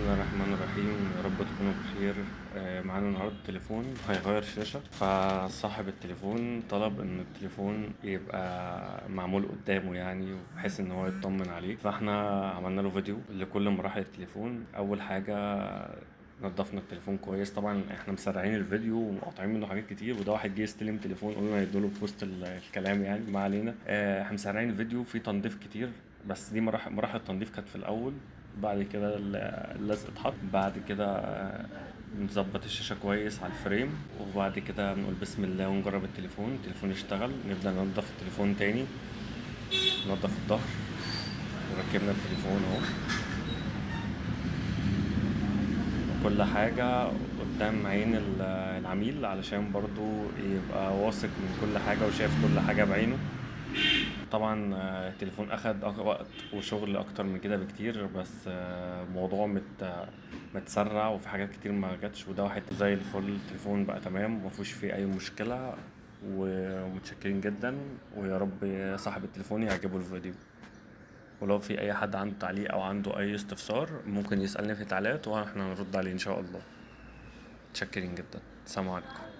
الله الرحمن الرحيم، يا رب تكونوا بخير. معانا النهارده تليفون هيغير شاشة، فصاحب التليفون طلب ان التليفون يبقى معمول قدامه يعني، بحيث ان هو يطمن عليه. فاحنا عملنا له فيديو لكل مراحل التليفون. اول حاجة نضفنا التليفون كويس، طبعا احنا مسرعين الفيديو ومقاطعين منه حاجات كتير، وده واحد جه يستلم تليفون قلنا نديله في وسط الكلام يعني، ما علينا. احنا مسرعين الفيديو، في تنظيف كتير، بس دي مراحل التنظيف كانت في الاول. بعد كده اللزق اتحط، بعد كده نظبط الشاشة كويس على الفريم، وبعد كده بنقول بسم الله ونجرب التليفون يشتغل. نبدأ ننضف التليفون تاني، ننضف الظهر، وركبنا التليفون اهو. كل حاجة قدام عين العميل، علشان برضو يبقى واثق من كل حاجة وشايف كل حاجة بعينه. طبعا التليفون اخد وقت وشغل اكتر من كده بكتير، بس موضوع متسرع، وفي حاجات كتير ما جاتش، وده واحد زي الفل. التليفون بقى تمام، مفيش فيه اي مشكلة، ومتشكرين جدا. ويا رب صاحب التليفون يعجبه الفيديو. ولو في اي حد عنده تعليق او عنده اي استفسار ممكن يسألني في التعليقات، واحنا هنرد عليه ان شاء الله. متشكرين جدا. السلام عليكم.